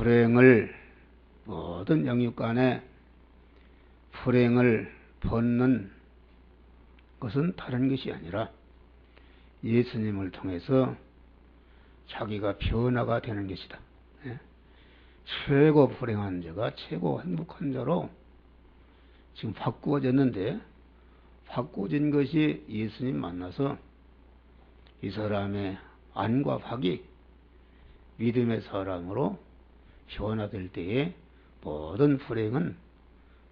불행을 모든 영육간에 불행을 벗는 것은 다른 것이 아니라 예수님을 통해서 자기가 변화가 되는 것이다. 최고 불행한 자가 최고 행복한 자로 지금 바꾸어졌는데, 바꾸어진 것이 예수님 만나서 이 사람의 안과 박이 믿음의 사람으로 변화될 때에 모든 불행은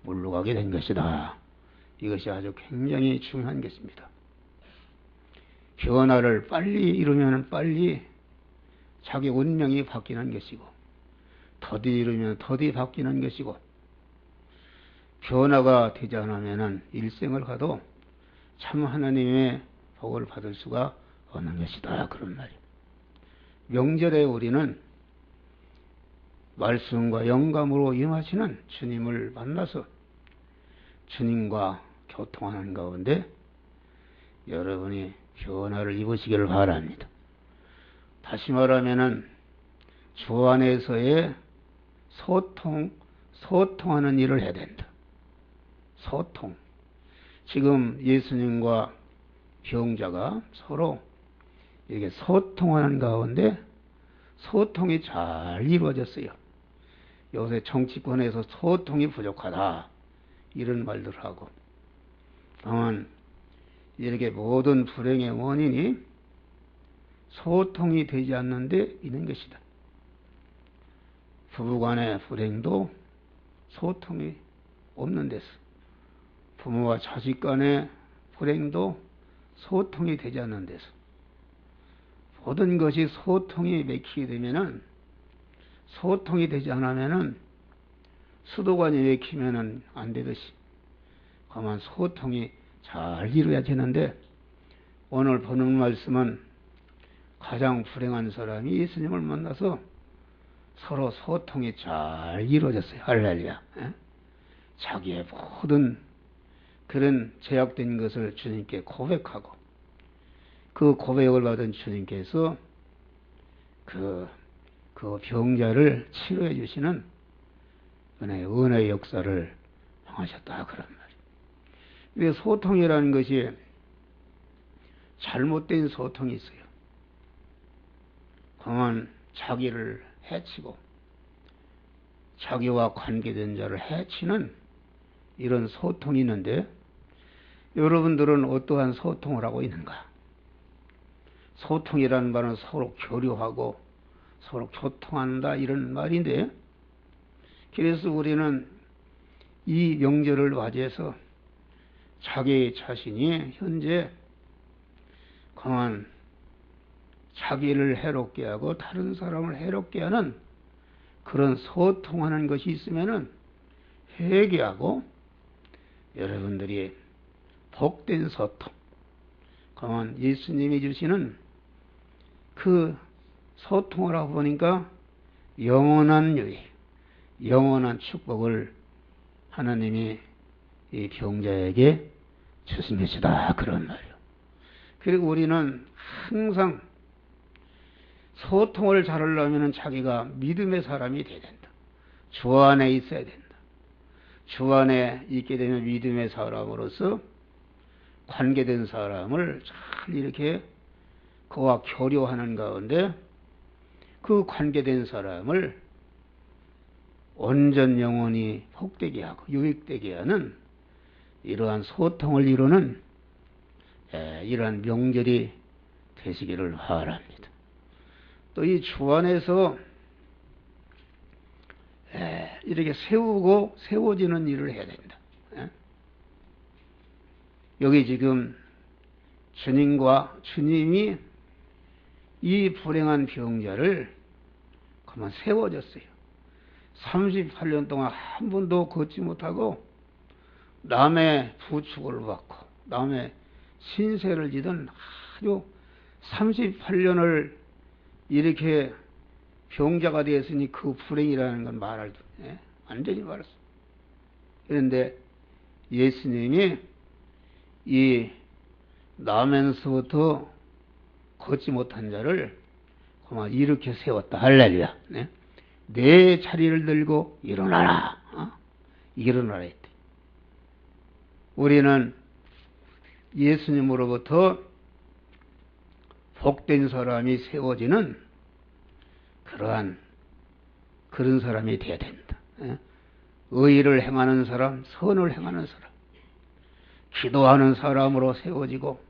물러가게 된 것이다. 이것이 아주 굉장히 중요한 것입니다. 변화를 빨리 이루면 빨리 자기 운명이 바뀌는 것이고, 더디 이루면 더디 바뀌는 것이고, 변화가 되지 않으면 일생을 가도 참 하나님의 복을 받을 수가 없는 것이다. 그런 말이에요. 명절에 우리는 말씀과 영감으로 임하시는 주님을 만나서 주님과 교통하는 가운데 여러분이 변화를 입으시기를 바랍니다. 다시 말하면은 주 안에서의 소통하는 일을 해야 된다. 소통. 지금 예수님과 병자가 서로 이렇게 소통하는 가운데 소통이 잘 이루어졌어요. 요새 정치권에서 소통이 부족하다, 이런 말들 하고, 다만 이렇게 모든 불행의 원인이 소통이 되지 않는 데 있는 것이다. 부부간의 불행도 소통이 없는 데서, 부모와 자식 간의 불행도 소통이 되지 않는 데서, 모든 것이 소통이 맥히게 되면은, 소통이 되지 않으면은 수도관이 맥히면은 안 되듯이, 다만 소통이 잘 이루어야 되는데, 오늘 보는 말씀은 가장 불행한 사람이 예수님을 만나서 서로 소통이 잘 이루어졌어요. 할렐루야. 자기의 모든 그런 제약된 것을 주님께 고백하고, 그 고백을 받은 주님께서 그 병자를 치료해 주시는 은혜의 역사를 행하셨다. 그런 말이에요. 왜 소통이라는 것이 잘못된 소통이 있어요. 그만 자기를 해치고 자기와 관계된 자를 해치는 이런 소통이 있는데, 여러분들은 어떠한 소통을 하고 있는가? 소통이라는 말은 서로 교류하고 서로 교통한다, 이런 말인데, 그래서 우리는 이 명절을 맞이해서 자기 자신이 현재 그만 자기를 해롭게 하고 다른 사람을 해롭게 하는 그런 소통하는 것이 있으면은 회개하고 여러분들이 복된 소통, 그만 예수님이 주시는 그 소통을 하고 보니까 영원한 유익, 영원한 축복을 하나님이 이 병자에게 주신 것이다. 그런 말이에요. 그리고 우리는 항상 소통을 잘하려면 자기가 믿음의 사람이 돼야 된다. 주 안에 있어야 된다. 주 안에 있게 되면 믿음의 사람으로서 관계된 사람을 잘 이렇게 그와 교류하는 가운데 그 관계된 사람을 온전 영원히 복되게 하고 유익되게 하는 이러한 소통을 이루는 이러한 명절이 되시기를 바랍니다. 또 이 주 안에서 이렇게 세워지는 일을 해야 된다. 여기 지금 주님이 이 불행한 병자를 그만 세워졌어요. 38년 동안 한 번도 걷지 못하고 남의 부축을 받고 남의 신세를 지던 아주 38년을 이렇게 병자가 되었으니 그 불행이라는 건 말할 완전히 말았어. 그런데 예수님이 이 나면서부터 걷지 못한 자를 그만 이렇게 세웠다. 할렐루야. 내 자리를 들고 일어나라. 일어나라 했대. 우리는 예수님으로부터 복된 사람이 세워지는 그런 사람이 되어야 된다. 의를 행하는 사람, 선을 행하는 사람, 기도하는 사람으로 세워지고,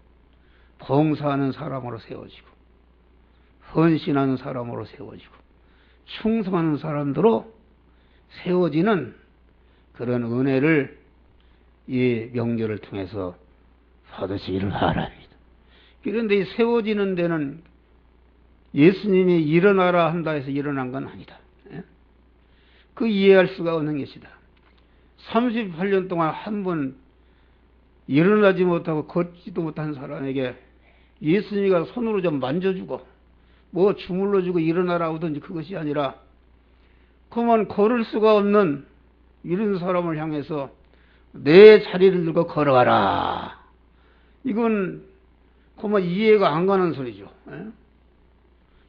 봉사하는 사람으로 세워지고, 헌신하는 사람으로 세워지고, 충성하는 사람들로 세워지는 그런 은혜를 이 명절을 통해서 받으시기를 바랍니다. 그런데 이 세워지는 데는 예수님이 일어나라 한다 해서 일어난 건 아니다. 그 이해할 수가 없는 것이다. 38년 동안 한 번 일어나지 못하고 걷지도 못한 사람에게 예수님이 손으로 좀 만져주고 뭐 주물러주고 일어나라 하든지 그것이 아니라 그만 걸을 수가 없는 이런 사람을 향해서 내 자리를 들고 걸어가라. 이건 그만 이해가 안 가는 소리죠.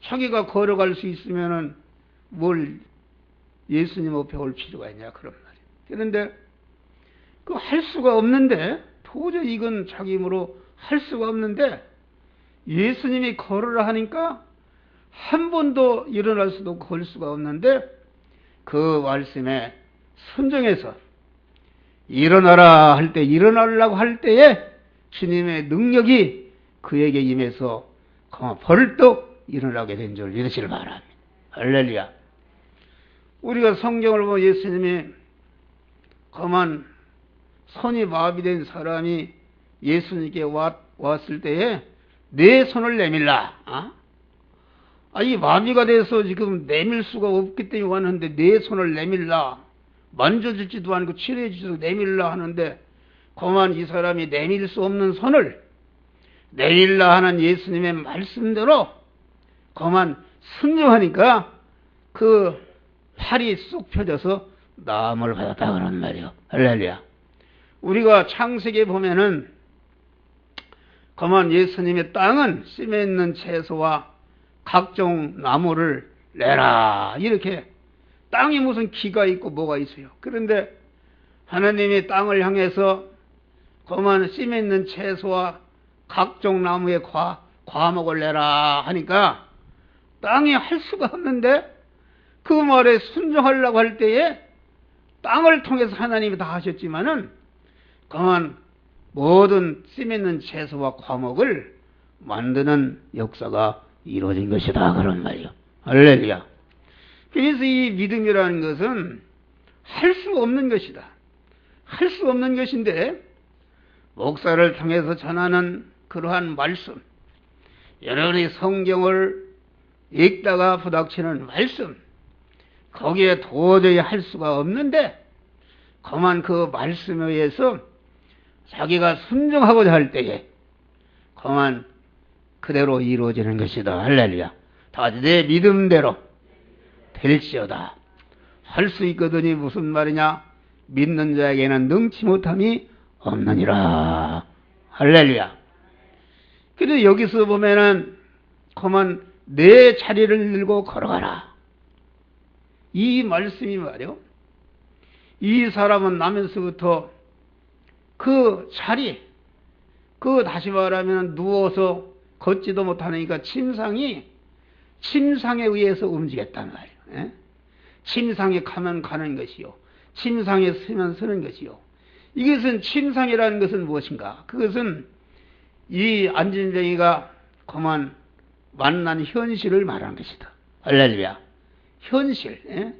자기가 걸어갈 수 있으면은 뭘 예수님 앞에 올 필요가 있냐 그런 말이에요. 그런데 그 할 수가 없는데 도저히 이건 자기 힘으로 할 수가 없는데 예수님이 걸으라 하니까 한 번도 일어날 수도 없고 걸 수가 없는데 그 말씀에 순종해서 일어나라 할 때 일어나려고 할 때에 주님의 능력이 그에게 임해서 벌떡 일어나게 된 줄 믿으시길 바랍니다. 할렐루야. 우리가 성경을 보면 예수님이 그만 손이 마비된 사람이 예수님께 왔을 때에 내 손을 내밀라. 이 마비가 돼서 지금 내밀 수가 없기 때문에 왔는데 내 손을 내밀라. 만져주지도 않고 치료해주지도 내밀라 하는데 그만 이 사람이 내밀 수 없는 손을 내밀라 하는 예수님의 말씀대로 그만 순종하니까 그 팔이 쑥 펴져서 나음을 받았다 그런 말이요. 할렐루야. 우리가 창세기에 보면은 그만 예수님의 땅은 심에 있는 채소와 각종 나무를 내라 이렇게 땅이 무슨 기가 있고 뭐가 있어요. 그런데 하나님이 땅을 향해서 그만 심에 있는 채소와 각종 나무의 과목을 내라 하니까 땅이 할 수가 없는데 그 말에 순종하려고 할 때에 땅을 통해서 하나님이 다 하셨지만은 그만 모든 심에 있는 채소와 과목을 만드는 역사가 이루어진 것이다 그런 말이요. 할렐루야. 그래서 이 믿음이라는 것은 할 수 없는 것이다. 할 수 없는 것인데 목사를 통해서 전하는 그러한 말씀, 여러분이 성경을 읽다가 부닥치는 말씀, 거기에 도저히 할 수가 없는데 그만 그 말씀에 의해서 자기가 순종하고자 할 때에 그만 그대로 이루어지는 것이다. 할렐루야. 다 같이 내 믿음대로 될지어다. 할 수 있거든이 무슨 말이냐? 믿는 자에게는 능치 못함이 없느니라. 할렐루야. 그래서 여기서 보면은 그만 내 자리를 들고 걸어가라. 이 말씀이 말이요. 이 사람은 나면서부터 그 자리, 다시 말하면 누워서 걷지도 못하니까 침상에 의해서 움직였단 말이에요. 침상에 가면 가는 것이요. 침상에 서면 서는 것이요. 이것은 침상이라는 것은 무엇인가? 그것은 이 안진뱅이가 그만 만난 현실을 말하는 것이다. 할렐루야. 현실.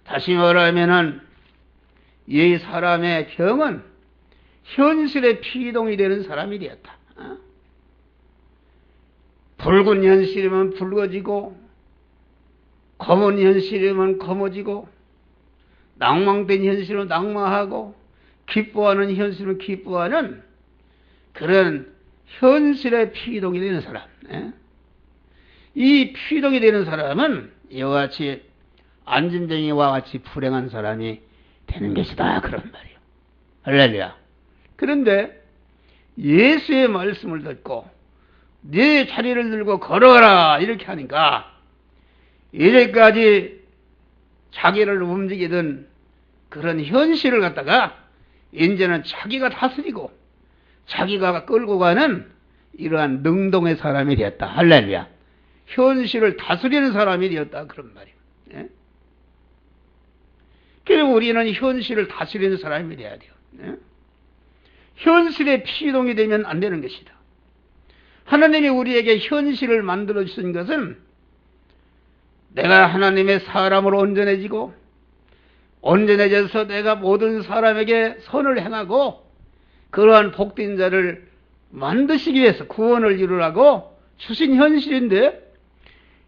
다시 말하면은 이 사람의 병은 현실에 피동이 되는 사람이 되었다. 붉은 현실이면 붉어지고 검은 현실이면 검어지고 낭망된 현실은 낭망하고 기뻐하는 현실은 기뻐하는 그런 현실에 피동이 되는 사람. 이 피동이 되는 사람은 이와 같이 안진뱅이와 같이 불행한 사람이 되는 것이다 그런 말이에요. 할렐루야. 그런데 예수의 말씀을 듣고 네 자리를 들고 걸어가라 이렇게 하니까 이제까지 자기를 움직이던 그런 현실을 갖다가 이제는 자기가 다스리고 자기가 끌고 가는 이러한 능동의 사람이 되었다. 할렐루야. 현실을 다스리는 사람이 되었다. 그런 말이에요. 예? 그래서 우리는 현실을 다스리는 사람이 돼야 돼요. 예? 현실에 피동이 되면 안 되는 것이다. 하나님이 우리에게 현실을 만들어 주신 것은 내가 하나님의 사람으로 온전해지고 온전해져서 내가 모든 사람에게 선을 행하고 그러한 복된 자를 만드시기 위해서 구원을 이루라고 주신 현실인데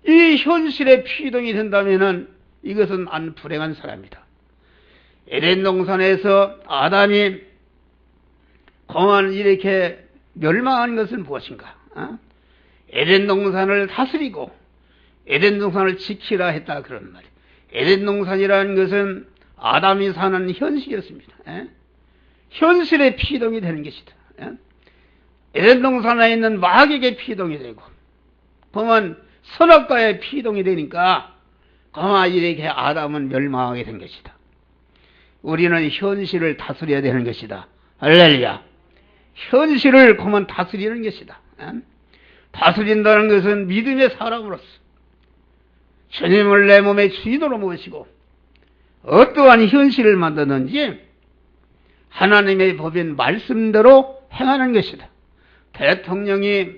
이 현실에 피동이 된다면 이것은 안 불행한 사람이다. 에덴 동산에서 아담이 그만 이렇게 멸망한 것은 무엇인가? 에덴 동산을 다스리고 에덴 동산을 지키라 했다 그런 말이에요. 에덴 동산이라는 것은 아담이 사는 현실이었습니다. 현실에 피동이 되는 것이다. 에덴 동산에 있는 마귀에게 피동이 되고 그만 선악과에 피동이 되니까 그만 이렇게 아담은 멸망하게 된 것이다. 우리는 현실을 다스려야 되는 것이다. 할렐루야. 현실을 그만 다스리는 것이다. 다스린다는 것은 믿음의 사람으로서 주님을 내 몸의 주인으로 모시고 어떠한 현실을 만드는지 하나님의 법인 말씀대로 행하는 것이다. 대통령이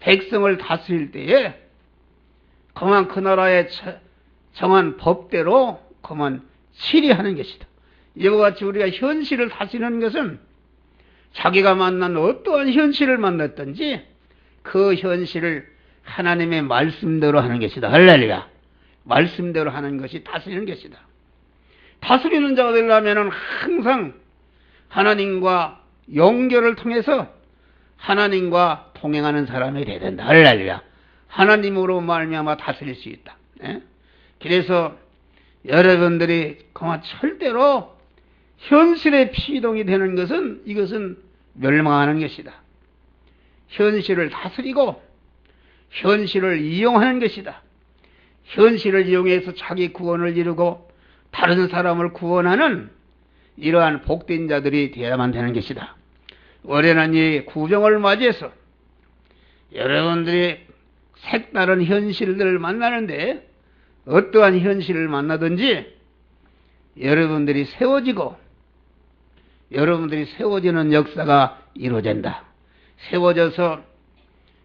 백성을 다스릴 때에 그만 그 나라의 정한 법대로 그만 치리하는 것이다. 이와 같이 우리가 현실을 다스리는 것은 자기가 만난 어떠한 현실을 만났든지 그 현실을 하나님의 말씀대로 하는 것이다. 할렐루야. 말씀대로 하는 것이 다스리는 것이다. 다스리는 자가 되려면 항상 하나님과 연결을 통해서 하나님과 동행하는 사람이 되어야 된다. 할렐루야. 하나님으로 말미암아 다스릴 수 있다. 그래서 여러분들이 그만 절대로 현실에 피동이 되는 것은 이것은 멸망하는 것이다. 현실을 다스리고 현실을 이용하는 것이다. 현실을 이용해서 자기 구원을 이루고 다른 사람을 구원하는 이러한 복된 자들이 되어야만 되는 것이다. 올해는 이 구정을 맞이해서 여러분들이 색다른 현실들을 만나는데 어떠한 현실을 만나든지 여러분들이 세워지고 여러분들이 세워지는 역사가 이루어진다. 세워져서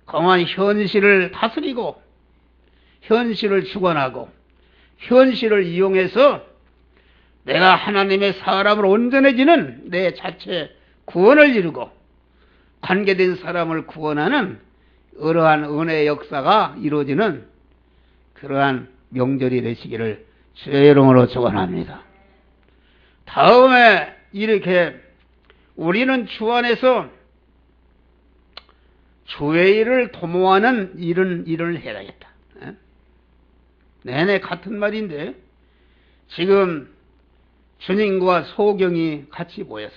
강한 현실을 다스리고 현실을 주관하고 현실을 이용해서 내가 하나님의 사람으로 온전해지는 내 자체 구원을 이루고 관계된 사람을 구원하는 그러한 은혜의 역사가 이루어지는 그러한 명절이 되시기를 주의 이름으로 축원합니다. 다음에 이렇게 우리는 주 안에서 주의 일을 도모하는 일을 해야겠다. 내내 같은 말인데 지금 주님과 소경이 같이 모여서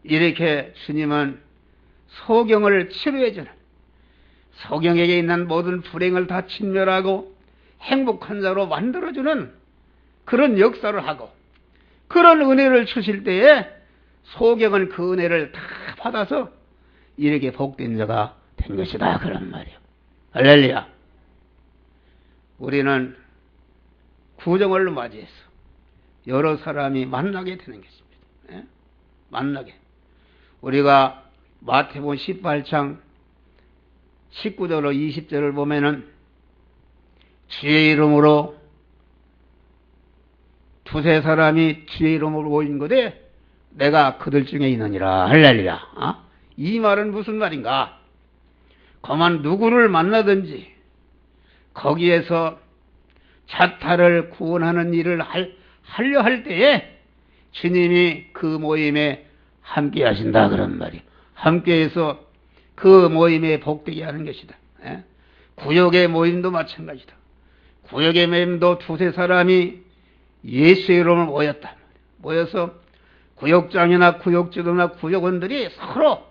이렇게 주님은 소경을 치료해주는 소경에게 있는 모든 불행을 다 진멸하고 행복한 자로 만들어주는 그런 역사를 하고 그런 은혜를 주실 때에 소경은 그 은혜를 다 받아서 이렇게 복된 자가 된 것이다. 그런 말이에요. 할렐루야. 우리는 구정을 맞이해서 여러 사람이 만나게 되는 것입니다. 만나게. 우리가 마태복음 18장 19절로 20절을 보면은 주의 이름으로 두세 사람이 주의 이름으로 모인 것에 내가 그들 중에 있느니라. 할렐루야. 이 말은 무슨 말인가? 그만 누구를 만나든지 거기에서 자타를 구원하는 일을 하려 할 때에 주님이 그 모임에 함께 하신다. 그런 말이에요. 함께해서 그 모임에 복되게 하는 것이다. 구역의 모임도 마찬가지다. 구역의 모임도 두세 사람이 예수의 이름을 모였다. 모여서 구역장이나 구역지도나 구역원들이 서로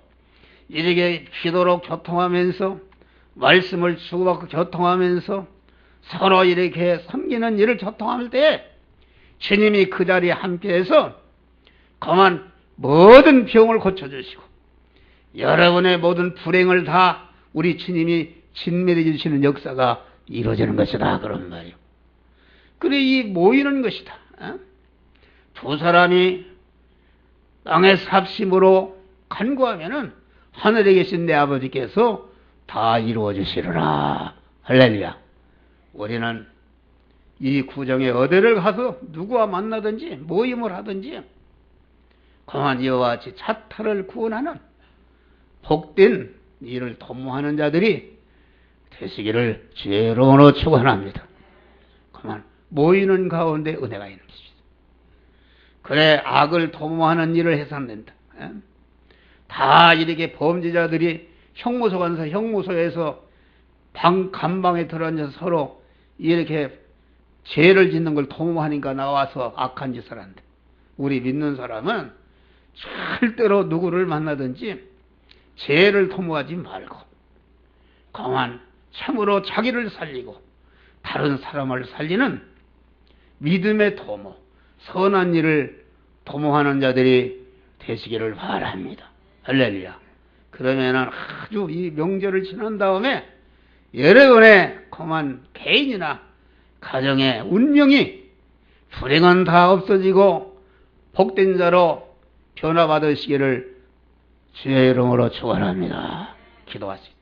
이렇게 기도로 교통하면서 말씀을 주고받고 교통하면서 서로 이렇게 섬기는 일을 조통할 때 주님이 그 자리에 함께해서 그만 모든 병을 고쳐주시고 여러분의 모든 불행을 다 우리 주님이 진멸해 주시는 역사가 이루어지는 것이다 그런 말이요. 그래 이 모이는 것이다. 두 사람이 땅의 삽심으로 간구하면은 하늘에 계신 내 아버지께서 다 이루어 주시리라. 할렐루야. 우리는 이 구정에 어디를 가서 누구와 만나든지 모임을 하든지 그만 이와 같이 자타를 구원하는 복된 일을 도모하는 자들이 되시기를 주의 이름으로 축원합니다. 그만 모이는 가운데 은혜가 있는 것입니다. 그래 악을 도모하는 일을 해서 안 된다. 다 이렇게 범죄자들이 형무소 가서 형무소에서 간방에 들어앉아서 서로 이렇게 죄를 짓는 걸 도모하니까 나와서 악한 짓을 한다. 우리 믿는 사람은 절대로 누구를 만나든지 죄를 도모하지 말고 그만 참으로 자기를 살리고 다른 사람을 살리는 믿음의 도모, 선한 일을 도모하는 자들이 되시기를 바랍니다. 할렐루야. 그러면은 아주 이 명절을 지난 다음에 여러분의 그만 개인이나 가정의 운명이 불행은 다 없어지고 복된 자로 변화받으시기를 주의 이름으로 축원합니다. 기도하시죠.